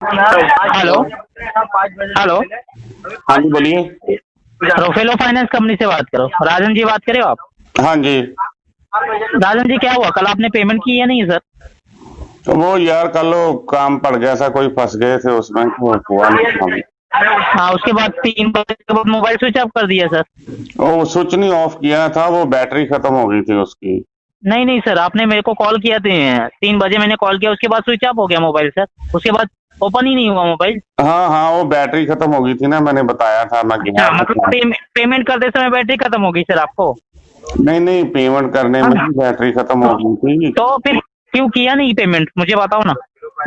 Hello. Hello. हाँ जी, बोलिए। रोफेलो finance company से बात करो। राजन जी बात करे हो आप? हाँ जी। राजन जी, क्या हुआ, कल आपने पेमेंट की है नहीं सर? तो वो यार कल वो काम पड़ गया था, कोई फंस गए थे उसमें, तो हुआ नहीं काम। हाँ, उसके बाद 3 बजे के बाद मोबाइल स्विच ऑफ कर दिया सर। वो स्विच नहीं ऑफ किया था, वो बैटरी खत्म हो गई थी उसकी। नहीं नहीं सर, आपने मेरे को कॉल किया थे 3 बजे, मैंने कॉल किया, उसके बाद स्विच ऑफ हो गया मोबाइल सर। उसके बाद ओपन ही नहीं हुआ मोबाइल। हाँ हाँ, वो बैटरी खत्म हो गई थी ना, मैंने बताया था, मैं गया अच्छा, था मतलब काम। पेमेंट करते समय बैटरी खत्म हो गई सर आपको? नहीं नहीं, पेमेंट करने में हाँ, ही बैटरी खत्म हो गई थी। तो फिर क्यों किया नहीं पेमेंट, मुझे बताओ ना।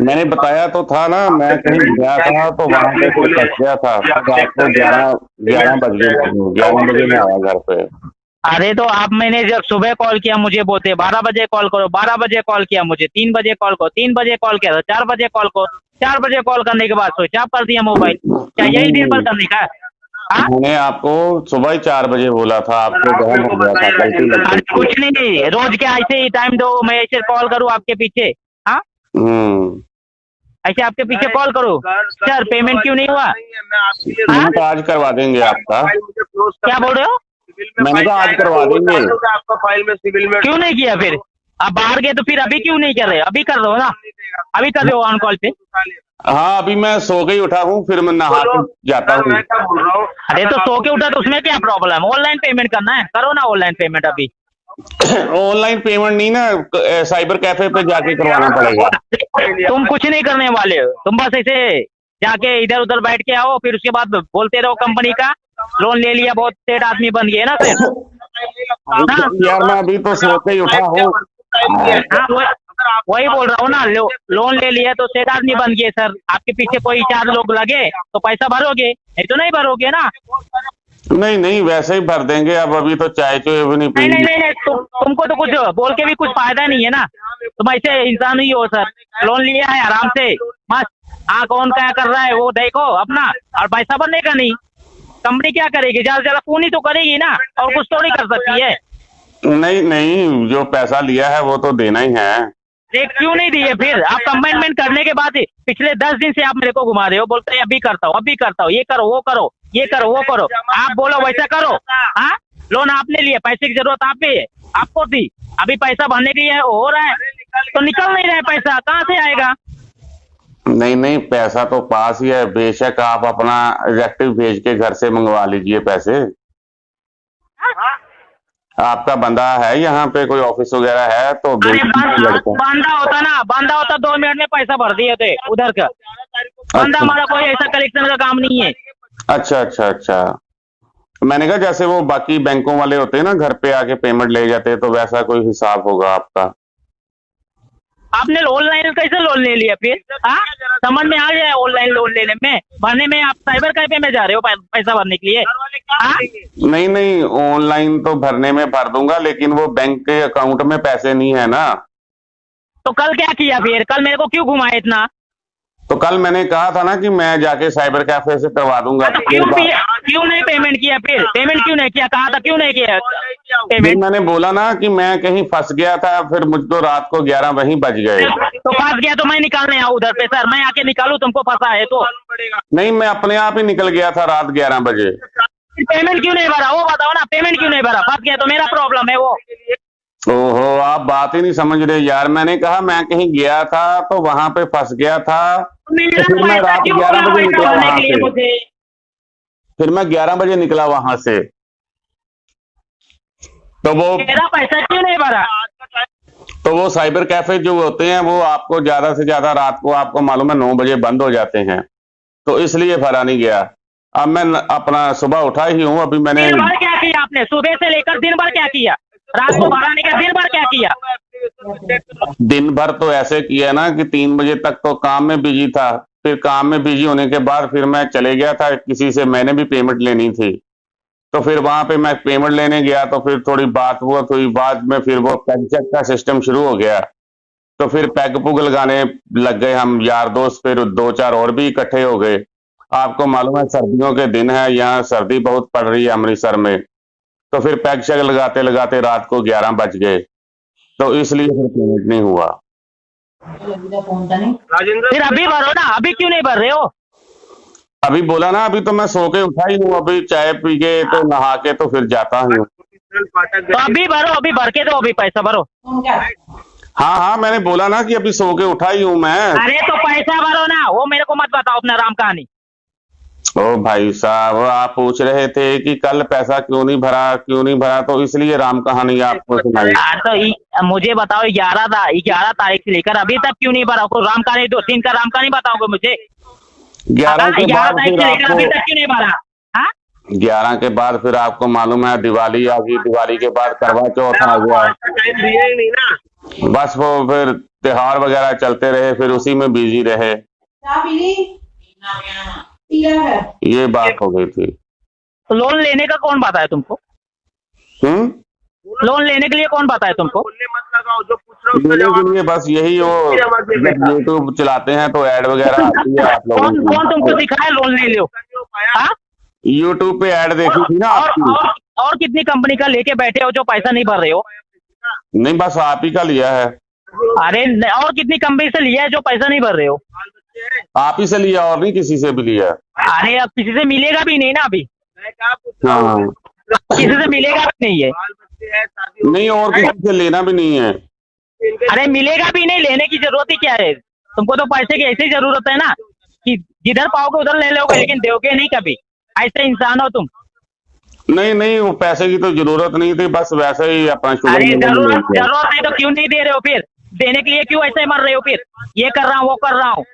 मैंने बताया तो था ना, मैं कहीं गया था तो वहां पे फिर फंस गया था, फिर रात को 11 बजे मैं आया घर पे। अरे तो आप, मैंने जब सुबह कॉल किया मुझे बोलते 12 बजे कॉल करो, 12 बजे कॉल किया मुझे, 3 बजे कॉल करो, 3 बजे कॉल किया था, 4 बजे कॉल करो, 4 बजे कॉल करने के बाद स्विच ऑफ कर दिया मोबाइल। क्या यही दिन भर नहीं, करने का है? हाँ? मैंने आपको सुबह ही 4 बजे बोला था, आपको वहम हो गया था, गलती लग अरे गई थी। कुछ नहीं, रोज क्या ऐसे ही टाइम दो, मैं ऐसे कॉल करूँ आपके पीछे? हाँ, हम्म। ऐसे आपके पीछे कॉल करूँ? सर पेमेंट क्यों नहीं हुआ? हाँ, मैंने कहा आज करवा देंगे आपका। क्या बोल रहे हो? मैंने कहा आज करवा देंगे। क्यों नहीं किया फिर? आप बाहर गए तो फिर अभी क्यों नहीं कर रहे? अभी कर रहे हो ना? अभी कर रहे हो ऑन कॉल पे? हाँ, अभी मैं सो के ही उठा हूँ, फिर मैं नहा के जाता हूँ। अरे तो सो के उठा तो उसमें क्या प्रॉब्लम है? ऑनलाइन पेमेंट करना है, करो ना ऑनलाइन पेमेंट अभी। ऑनलाइन पेमेंट नहीं ना, साइबर कैफे पे जाके करवाना पड़ेगा। तुम कुछ नहीं करने वाले हो, तुम बस ऐसे जाके इधर उधर बैठ के आओ, फिर उसके बाद बोलते रहो कंपनी का लोन ले लिया, बहुत सेठ आदमी बन गए ना फिर। हाँ यार मैं अभी तो सो के ही उठा हूँ। हाँ, वही बोल रहा हूँ ना, लोन ले लिया तो सेठ आदमी बन गए सर। आपके पीछे कोई 4 लोग लगे तो पैसा भरोगे, नहीं तो नहीं भरोगे ना। नहीं नहीं, वैसे ही भर देंगे, अब अभी तो चाय चो भी नहीं नहीं पी। नहीं नहीं नहीं, तुमको तो कुछ बोल के भी कुछ फायदा नहीं है ना। तुम ऐसे इंसान ही हो सर। लोन लिया है आराम से, मस्त। हाँ, कौन क्या कर रहा है वो देखो अपना, और पैसा भरने का नहीं। कंपनी क्या करेगी? ज्यादा से ज्यादा फोन ही तो करेगी ना, और कुछ तो नहीं कर सकती है। नहीं नहीं, जो पैसा लिया है वो तो देना ही है। देख क्यों नहीं दिए फिर? आप कमेंटमेंट करने के बाद ही पिछले 10 दिन से आप मेरे को घुमा रहे हो, बोलते हैं अभी करता हूँ, अभी करता हूँ, ये करो वो करो, ये करो वो करो। आप बोलो वैसा करो। हाँ, लोन आपने लिया, पैसे की जरूरत आप पे है, आपको थी। अभी पैसा भरने के लिए हो रहा है तो निकल नहीं रहा है पैसा, कहाँ से आएगा? नहीं नहीं, पैसा तो पास ही है, बेशक आप अपना इलेक्ट्रिक भेज के घर से मंगवा लीजिए पैसे। आपका बंदा है यहाँ पे, कोई ऑफिस वगैरह है तो भेज अरे दीजिए लड़का। बांधा होता 2 मिनट में पैसा भर दिए थे उधर का। बंदा अच्छा हमारा कोई ऐसा कलेक्शन का काम नहीं है। अच्छा अच्छा अच्छा। मैंने कहा जैसे वो बाकी बैंकों वाले होते हैं ना, घर पे आके पेमेंट ले जाते हैं, तो वैसा कोई हिसाब होगा आपका। आपने ऑनलाइन कैसे लोन ले लिया फिर? हाँ, समझ में आ गया ऑनलाइन लोन लेने में, भरने में आप साइबर कैफे में जा रहे हो पैसा भरने के लिए? हाँ, नहीं नहीं, ऑनलाइन तो भरने में भर दूंगा, लेकिन वो बैंक के अकाउंट में पैसे नहीं है ना। तो कल क्या किया फिर? कल मेरे को क्यों घुमाया इतना? तो कल मैंने कहा था ना कि मैं जाके साइबर कैफे से करवा दूंगा, तो तो फिर क्यों नहीं पेमेंट किया फिर? पेमेंट क्यों नहीं किया? कहा था क्यों नहीं किया फिर पेमेंट? मैंने बोला ना कि मैं कहीं फंस गया था, फिर मुझको रात को 11 वहीं बज गए। तो फंस गया तो मैं निकालने आऊँ उधर पे सर? मैं आके निकालू तुमको फंसा है तो? नहीं, मैं अपने आप ही निकल गया था रात 11 बजे। पेमेंट क्यों नहीं भरा वो बताओ ना, पेमेंट क्यों नहीं भरा? फंस गया तो मेरा प्रॉब्लम है वो। ओहो, आप बात ही नहीं समझ रहे यार, मैंने कहा मैं कहीं गया था तो वहां पे फंस गया था। तो मेरा फिर मैं पैसा रात क्यों 11 बोला बजे पैसा निकला भरने वहां के लिए से। मुझे? फिर मैं 11 बजे निकला वहां से। तो वो मेरा पैसा क्यों नहीं भरा? तो वो साइबर कैफे जो होते हैं वो आपको ज्यादा से ज्यादा रात को, आपको मालूम है, 9 बजे बंद हो जाते हैं, तो इसलिए भरा नहीं गया। अब मैं अपना सुबह उठा ही हूँ, अभी मैंने दिन भर क्या किया आपने? सुबह से लेकर दिन भर क्या किया? रात को भरा नहीं, का दिन भर क्या किया? दिन भर तो ऐसे किया ना कि 3 बजे तक तो काम में बिजी था। फिर काम में बिजी होने के बाद फिर मैं चले गया था किसी से, मैंने भी पेमेंट लेनी थी। तो फिर वहां पे मैं पेमेंट लेने गया, तो फिर थोड़ी बात हुआ, थोड़ी बाद में फिर वो पैग चेक का सिस्टम शुरू हो गया। तो फिर पैग पुग लगाने लग गए हम यार दोस्त, फिर 2-4 और भी इकट्ठे हो गए। आपको मालूम है सर्दियों के दिन है, यहाँ सर्दी बहुत पड़ रही है अमृतसर में। तो फिर पैग शैग लगाते लगाते रात को 11 बज गए, तो इसलिए फिर पेमेंट नहीं हुआ। राजेंद्र फिर अभी भरो ना, अभी क्यों नहीं भर रहे हो? अभी बोला ना, अभी तो मैं सो के उठा ही हूँ, अभी चाय पी के तो नहा के तो फिर जाता हूँ। पाठक तो अभी भरो, अभी भर के दो, अभी पैसा भरो। हाँ हाँ, मैंने बोला ना कि अभी सो के उठा ही हूँ मैं। अरे तो पैसा भरो ना, वो मेरे को मत बताओ अपना राम कहानी। ओ भाई साहब, आप पूछ रहे थे कि कल पैसा क्यों नहीं भरा, तो इसलिए राम कहानी आपको सुनाई। तो मुझे बताओ, 11 तारीख से लेकर अभी तक क्यों नहीं भरा? को राम कहानी 2-3 का राम कहानी बताओगे मुझे? 11 के 11 बाद तारीख फिर से लेकर आपको अभी तक क्यों नहीं भरा? हाँ, 11 के बाद फिर आपको मालूम है दिवाली आ गई, दिवाली के बाद करवा चौथ आ गया, टाइम दिया ही नहीं ना। बस वो फिर त्योहार वगैरह चलते रहे, फिर उसी में बिजी रहे, ये बात हो गई थी। तो लोन लेने का कौन बताया तुमको? लोन लेने के लिए कौन बताया तुमको? बोलने मत लगाओ, जो पूछ रहे हो उसका लेने जवाब के लिए बस यही, वो जब यूट्यूब चलाते हैं तो ऐड वगैरह आती है आप कौन लोगों कौन तुमको की। सिखाया लोन ले लो? नहीं हो पाया। हाँ? यूट्यूब पे ऐड देखी थी ना और आपकी। और कितनी कंपनी का लेके बैठे हो जो पैसा नहीं भर रहे हो? नहीं, बस आप ही का लिया है। अरे और कितनी कंपनी से लिया है जो पैसा नहीं भर रहे हो? बाल बच्चे हैं। आप ही से लिया और नहीं किसी से भी लिया। अरे अब किसी से मिलेगा भी नहीं ना अभी, मैं क्या पूछ रहा हूँ? हाँ, किसी से मिलेगा भी नहीं है। बाल बच्चे हैं, शादी हो नहीं और किसी से लेना भी नहीं है। गई, इनके अरे मिलेगा भी नहीं, लेने की जरूरत ही क्या है? तुमको तो पैसे की ऐसी जरूरत है ना कि जिधर पाओगे उधर ले लोगे, लेकिन दोगे नहीं कभी। ऐसे इंसान हो तुम। नहीं नहीं, वो पैसे की तो जरूरत नहीं थी, बस वैसे ही अपना शुगर अरे लेने जरूरत में थे। जरूरत नहीं तो क्यों नहीं दे रहे हो? फिर देने के लिए क्यों ऐसे मर रहे हो? फिर ये कर रहा हूँ, वो कर रहा हूँ,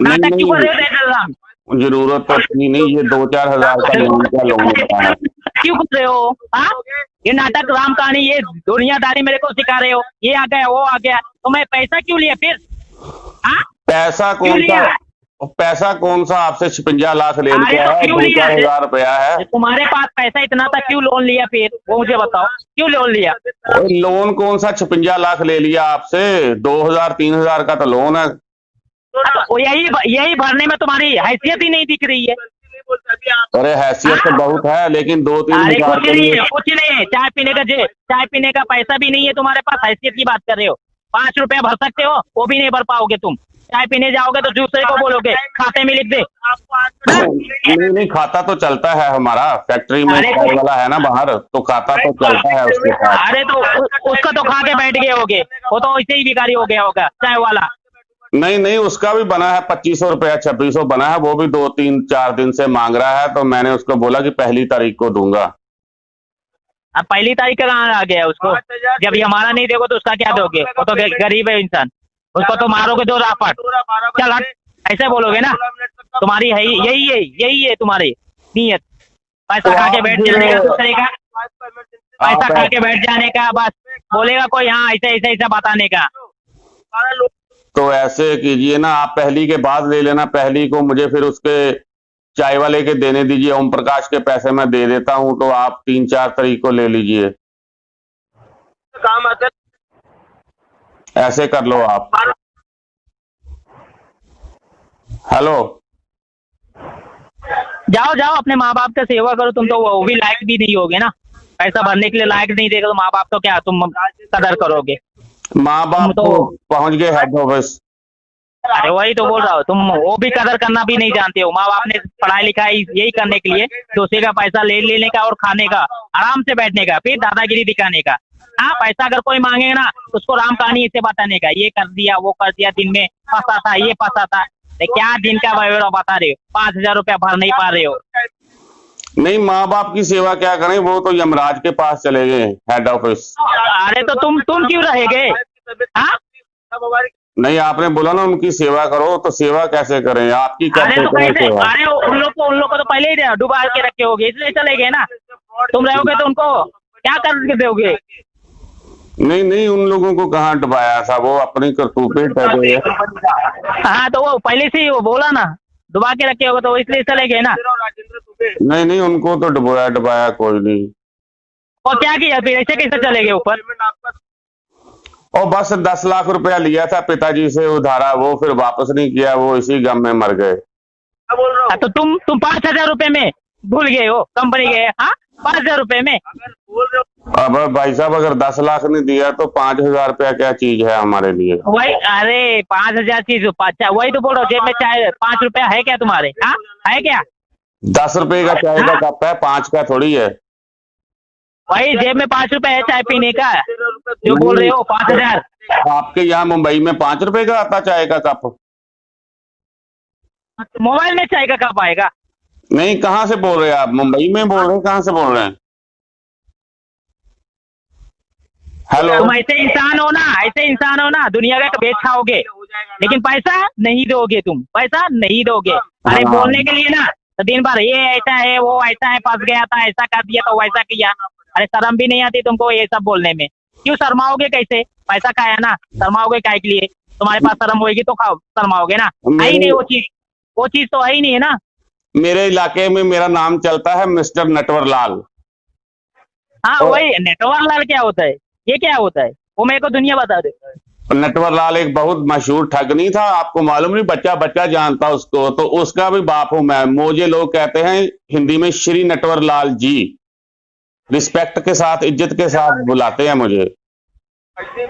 नाटक क्यों कर रहे हो? देख रहा हूँ, जरूरत तो थी नहीं, ये 2-4 हजार का लोन का लोन होता है। क्यों कर रहे हो? हाँ, ये नाटक राम कहानी, ये दुनियादारी मेरे को सिखा रहे हो। ये आ गया, वो आ गया, तो मैं पैसा क्यों लिया फिर? हाँ, पैसा क्यों कौन लिया? सा, पैसा कौन सा आपसे 56 लाख ले अरे लिया तो है, क्यों लिया? 2-4 हजार रुपया है। तुम्हारे पास पैसा इतना था, क्यों लोन लिया फिर? वो मुझे बताओ, क्यों लोन लिया? और लोन कौन सा 56 लाख ले लिया आपसे, 2,000-3,000 का तो लोन है। तो यही भरने में तुम्हारी हैसियत ही नहीं दिख रही है। नहीं बोलते अभी आप। अरे हैसियत तो बहुत है, लेकिन 2-3 अरे हजार कुछ के नहीं लिए है, कुछ नहीं है। चाय पीने का पैसा भी नहीं है तुम्हारे पास, हैसियत की बात कर रहे हो। 5 रुपया भर सकते हो, वो भी नहीं भर पाओगे तुम। चाय पीने जाओगे तो दूसरे को बोलोगे खाते में लिख दे। आपको आज नहीं, खाता तो चलता है हमारा, फैक्ट्री में अरे चाय वाला है ना बाहर, तो खाता तो चलता है उसके साथ। अरे तो उसका तो खा के बैठ गए होगे, वो तो ऐसे ही भिखारी हो गया होगा चाय वाला। नहीं नहीं, उसका भी बना है 2500 रुपया, 2600 बना है, वो भी 2-3-4 दिन से मांग रहा है, तो मैंने उसको बोला कि 1 तारीख को दूंगा। अब 1 तारीख का कहाँ आ गया उसको? जब ये हमारा नहीं दोगे तो उसका क्या दोगे? वो तो गरीब है इंसान, उसको तो मारोगे 2 रापट। चल हट, ऐसे बोलोगे ना? तुम्हारी है यही है तुम्हारी नीयत, पैसा खा के बैठ जाने का दूसरे का, पैसा खा के बैठ जाने का, बस बोलेगा कोई हाँ ऐसा ऐसा बताने का। तो ऐसे कीजिए ना, आप 1 के बाद ले लेना, 1 को मुझे फिर उसके चाय वाले के देने दीजिए, ओम प्रकाश के पैसे मैं दे देता हूं, तो आप 3-4 तारीख को ले लीजिए। काम आता ऐसे कर लो आप। हेलो, जाओ अपने माँ बाप का सेवा करो। तुम तो वो भी लायक भी नहीं होगे ना, पैसा भरने के लिए लायक नहीं देगा तो माँ बाप तो क्या तुम कदर करोगे? माँ बाप तो तो पहुंच गए हेड ऑफिस। अरे वही तो बोल रहा हूँ, तुम वो भी कदर करना भी नहीं जानते हो। माँ बाप ने पढ़ाई लिखाई यही करने के लिए, दूसरे का पैसा ले लेने का और खाने का, आराम से बैठने का, फिर दादागिरी दिखाने का। हाँ, पैसा अगर कोई मांगेगा ना उसको राम कहानी इसे बताने का, ये कर दिया वो कर दिया, दिन में फंसा था ये फंसा था। क्या दिन का ब्यौरा बता रहे हो? 5,000 रुपया भर नहीं पा रहे हो। नहीं, माँ बाप की सेवा क्या करें, वो तो यमराज के पास चले गए हेड ऑफिस। अरे तो तुम क्यों रह गए? हाँ, नहीं, आपने बोला ना उनकी सेवा करो, तो सेवा कैसे करें, आपकी अरे कैसे तो करें कैसे? सेवा? अरे उन लोग को तो पहले ही डुबा के रखे होगे, इसलिए चले गए ना। तुम रहोगे तो उनको क्या कर दोगे? नहीं नहीं, उन लोगों को कहाँ डुबाया था, वो अपनी करतूतें कर रहे हैं। हाँ, तो वो पहले से ही वो बोला ना, डुबा के रखे होगे तो इसलिए चले गए ना। नहीं नहीं, उनको तो डुबाया कोई नहीं। और क्या किया फिर? ऐसे कैसे चले गए ऊपर? और बस 10 लाख रुपया लिया था पिताजी से उधारा, वो फिर वापस नहीं किया, वो इसी गम में मर गए। तो तुम 5,000 रुपए में भूल गए हो कंपनी गए? हाँ, 5,000 रुपए में? अगर बोल रहे हो अब भाई साहब अगर 10 लाख नहीं दिया तो 5,000 रुपया क्या चीज है हमारे लिए? वही, अरे 5,000 चीज, अच्छा वही तो बोल रहा हूँ, जेब में चाय 5 रुपया है क्या तुम्हारे? हाँ, है क्या? 10 रुपए का चाय का कप है, 5 का थोड़ी है। वही जेब में 5 रुपया है चाय पीने का, जो बोल रहे हो 5,000? आपके यहाँ मुंबई में 5 रुपए का आता चाय का कप? मोबाइल में चाय का कप आएगा? नहीं, कहाँ से बोल रहे हैं आप? मुंबई में बोल रहे हैं, कहाँ से बोल रहे हैं? हेलो, तुम ऐसे इंसान हो ना, ऐसे इंसान हो ना, दुनिया का बेच खाओगे हो जाएगा लेकिन पैसा नहीं दोगे, तुम पैसा नहीं दोगे। अरे हाँ। बोलने के लिए ना तो दिन भर ये ऐसा है, वो ऐसा है, फंस गया था, ऐसा कर दिया तो वैसा किया। अरे शर्म भी नहीं आती तुमको ये सब बोलने में? क्यों शर्माओगे? कैसे? पैसा खाया ना, शर्माओगे काय के लिए? तुम्हारे पास शर्म होगी तो खाओ, शर्माओगे ना? है ही नहीं वो चीज तो है ही नहीं है ना। मेरे इलाके में मेरा नाम चलता है मिस्टर नटवर लाल। हाँ और- वही नटवर लाल क्या होता है? ये क्या होता है वो मेरे को दुनिया बता दे। नटवर लाल एक बहुत मशहूर ठग नहीं था, आपको मालूम नहीं? बच्चा बच्चा जानता उसको, तो उसका भी बाप हूं मैं। मुझे लोग कहते हैं हिंदी में श्री नटवर लाल जी, रिस्पेक्ट के साथ, इज्जत के साथ बुलाते हैं मुझे। पैसे